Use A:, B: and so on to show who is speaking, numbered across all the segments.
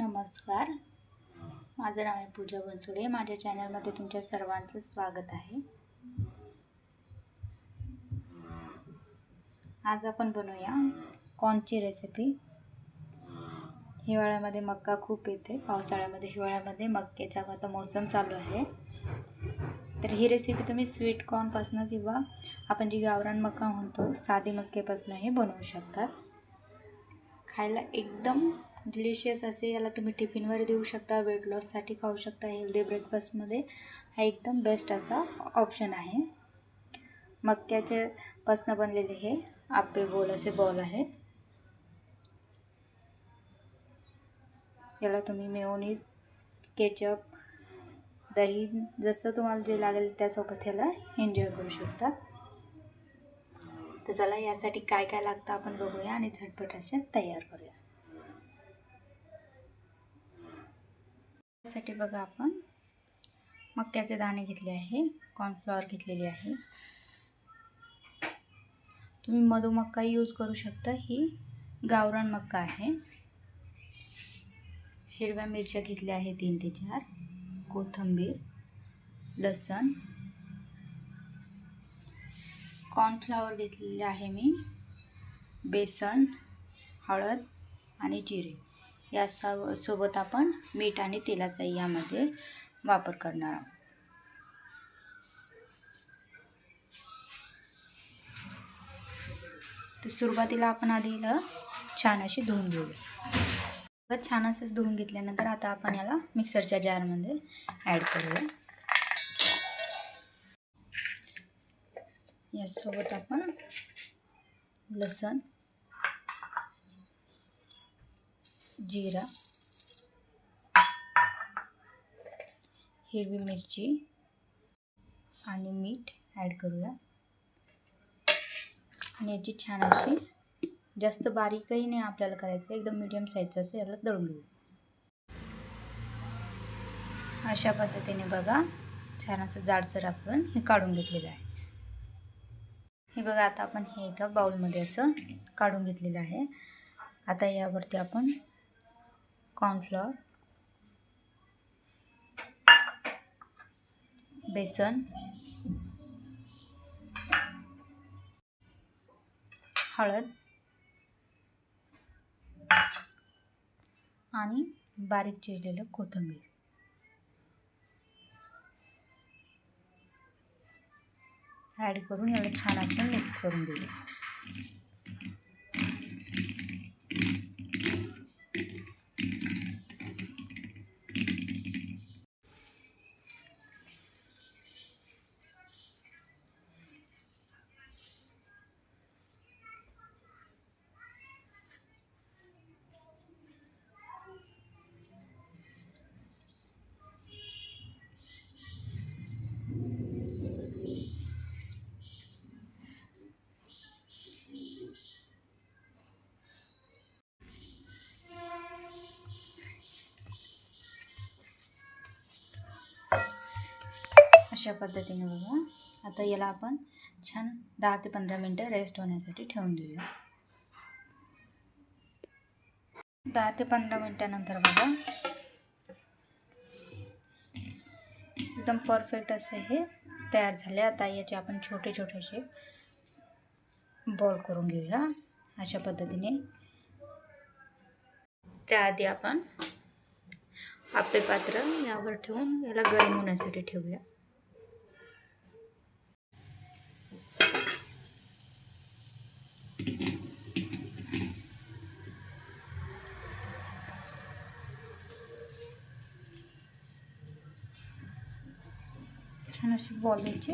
A: नमस्कार, माझं नाव आहे पूजा बनसोडे। माझ्या चॅनलमध्ये तुमच्या सर्वांचं स्वागत आहे। आज आपण बनवूया कॉर्नची रेसिपी। हिवाळ्यामध्ये मक्का खूप येते, पावसाळ्यामध्ये हिवाळ्यामध्ये मक्याचा आता मौसम चालू आहे। तर ही रेसिपी तुम्ही स्वीट कॉर्नपासून किंवा आपण जी गावरान मक्का म्हणतो साधी मक्यापासूनही बनवू शकता। खायला एकदम डिलिशियस असे याला तुम्ही टिफिनवर देऊ शकता, वेट लॉससाठी खाऊ शकता। हेल्दी ब्रेकफास्टमध्ये हा एकदम बेस्ट असा ऑप्शन आहे। मक्याचे पासून बनलेले हे आप्पे गोल असे बॉल आहेत। याला तुम्ही मेयोनीज, केचप, दही जसं तुम्हाला जे लागेल त्यासोबत याला एन्जॉय करू शकता। तर चला यासाठी काय काय लागतं आपण बघूया आणि झटपट असे तयार करूया। यासाठी बघा आपण मक्याचे दाणे घेतले आहे, कॉर्नफ्लॉवर घेतलेली आहे। तुम्ही मधुमक्का यूज करू शकता, ही गावरान मक्का आहे। हिरव्या मिरच्या घेतल्या आहे 3 ते 4, कोथिंबीर, लसूण, कॉर्नफ्लॉवर घेतलेले आहे मी, बेसन, हळद आणि जिरे। या सोबत आपण मीठ आणि तेलाचा यामध्ये वापर करणार आहोत। तर सुरुवातीला आपण आधी छान अशी धुवून घेऊया। छान असंच धुवून घेतल्यानंतर आता आपण याला मिक्सरच्या जारमध्ये ॲड करूया। यासोबत आपण लसूण, जिरा, हिरवी मिरची आणि मीठ ॲड करूया। आणि याची छान अशी, जास्त बारीकही नाही आपल्याला करायचं, एकदम मीडियम साईजचं असं याला दळून घेऊ। अशा पद्धतीने बघा छान असं जाडसर आपण हे काढून घेतलेलं आहे। हे बघा आता आपण हे एका बाउलमध्ये असं काढून घेतलेलं आहे। आता यावरती आपण कॉर्नफ्लॉवर, बेसन, हळद आणि बारीक चिरलेलं कोथिंबीर ॲड करून याला छान असं मिक्स करून घेऊया। अशा पद्धतीने बघा आता याला आपण छान 10 ते 15 मिनिटं रेस्ट होण्यासाठी ठेवून देऊया। 10 ते 15 मिनिटानंतर बघा एकदम परफेक्ट असे हे तयार झाले। आता याचे आपण छोटे छोटे असे बॉल करून घेऊया अशा पद्धतीने। त्याआधी आपण आप्पे पात्र यावर ठेवून याला गरम होण्यासाठी ठेवूया। छान असे बॉल याचे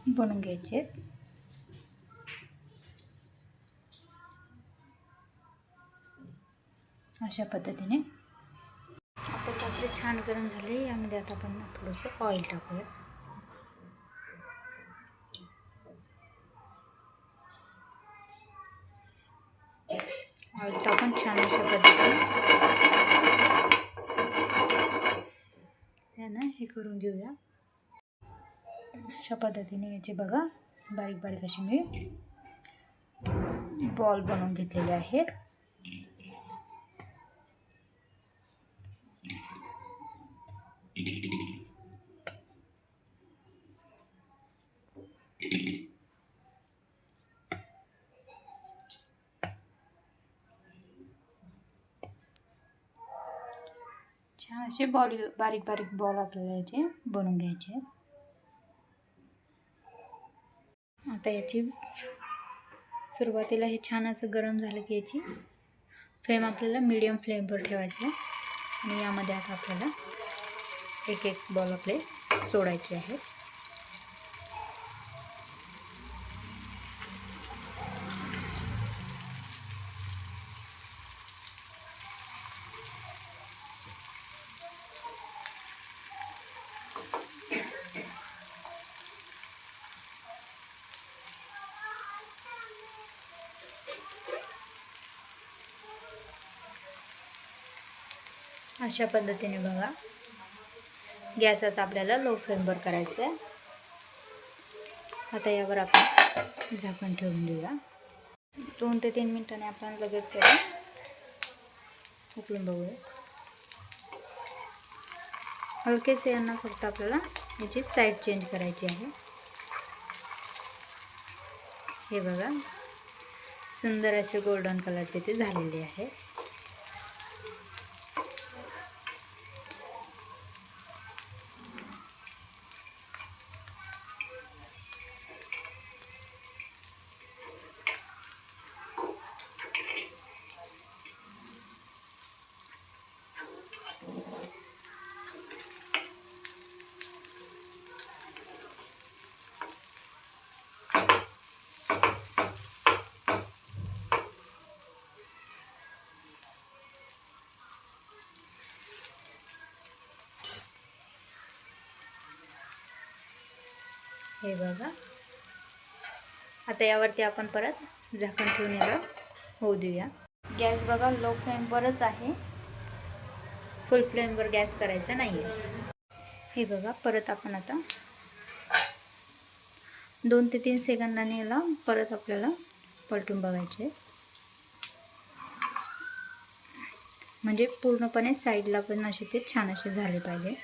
A: बनवून घ्यायचे। अशा पद्धतीने आपले पात्र छान गरम झाले। यामध्ये आता आपण थोडंसं ऑइल टाकूया। ऑइल टाकून छान अशा पद्धतीने यानं हे करून घेऊया। अशा पद्धतीने याचे बघा बारीक बारीक असे मी बॉल बनवून घेतलेले आहेत। छान असे बारीक बारीक बॉल आपल्याला याचे बनवून घ्यायचे. आता याची सुरुवातीला हे छान असं गरम झालं की याची फ्लेम आपल्याला मीडियम फ्लेमवर ठेवायचं आणि यामध्ये आता आपल्याला एक एक बॉल आपले सोडायचे आहेत. अशा पद्धतीने बघा, गॅस आता आपल्याला लो फ्लेमवर करायचं आहे. आता यावर आपण झाकण ठेवून देऊया. 2 ते 3 मिनिटांनी आपण लगेच त्याला उकळून बघूया. हलकेसे यांना फक्त आपल्याला याची साईड चेंज करायची आहे. हे बघा, सुंदर असे गोल्डन कलरचे ते झालेले आहे. हे बघा, आता यावरती आपण परत झाकण ठेवून याला होऊ देऊया. गॅस बघा लो फ्लेमवरच आहे, फुल फ्लेमवर गॅस करायचा नाही आहे. हे बघा, परत आपण आता 2 ते 3 सेकंदांनी याला परत आपल्याला पलटून बघायचे, म्हणजे पूर्णपणे साईडला पण असे ते छान असे झाले पाहिजे.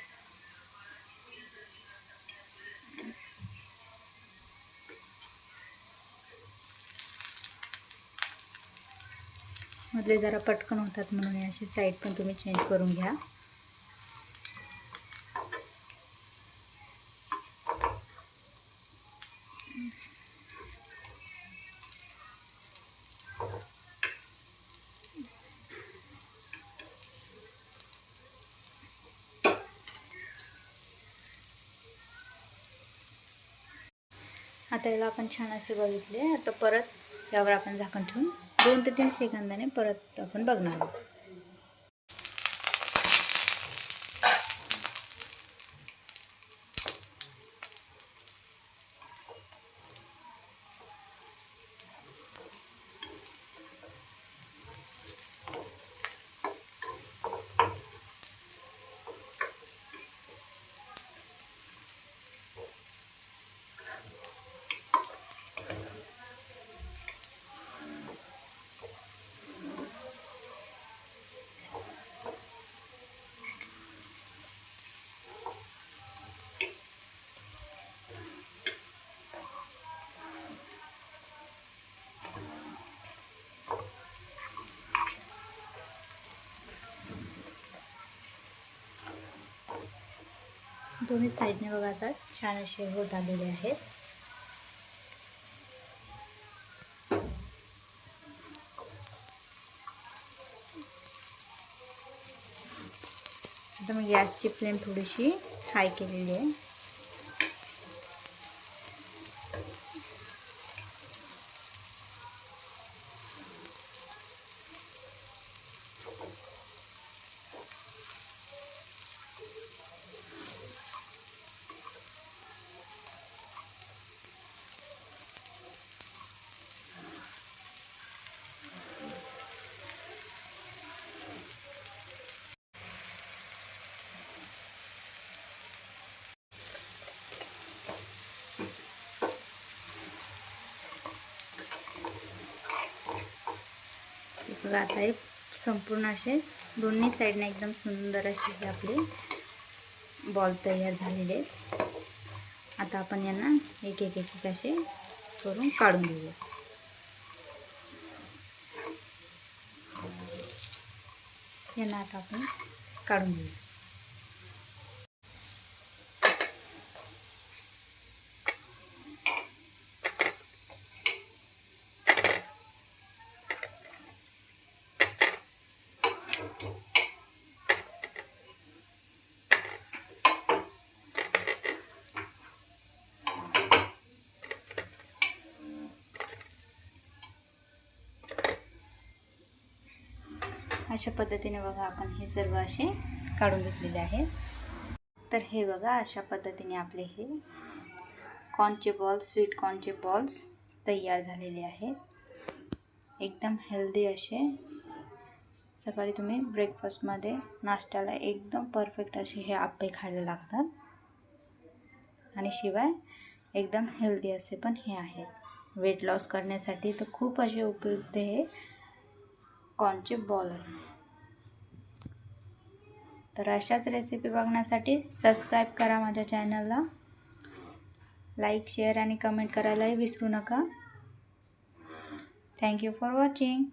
A: मधले जरा पटकन होतात म्हणून अशी साईड पण तुम्ही चेंज करून घ्या. आता याला आपण छान असे बघितले. आता परत यावर आपण झाकण ठेवून 2 ते 3 सेकंदाने परत आपण बघणार आहोत. दोन्ही साईडने बघा आता छान असे होत आलेले आहेत. आता मी गॅसची फ्लेम थोडीशी हाय केलेली आहे. बघा, आता संपूर्ण असे दोन्ही साईडने एकदम सुंदर असे आपले बॉल तयार झालेले आहेत. आता आपण यांना एक एक एक असे करून काढून घेऊया. यांना आता आपण काढून घेऊया. अशा पद्धतीने बघा आपण हे सर्व असे काढून घेतलेले आहेत. तर हे बघा अशा पद्धतीने आपले हे कॉर्नचे बॉल्स, स्वीट कॉर्नचे बॉल्स तयार झालेले आहेत. एकदम हेल्दी असे सकाळी तुम्ही ब्रेकफास्टमध्ये नाश्त्याला एकदम परफेक्ट असे हे आप्पे खायला लागतात. आणि शिवाय एकदम हेल्दी असे पण हे आहेत. वेट लॉस करण्यासाठी तर खूप असे उपयुक्त हे कॉर्नचे बॉल आहे. तर अशाच रेसिपी बघण्यासाठी सबस्क्राईब करा माझ्या चॅनलला. लाईक, शेअर आणि कमेंट करायलाही विसरू नका. Thank you for watching.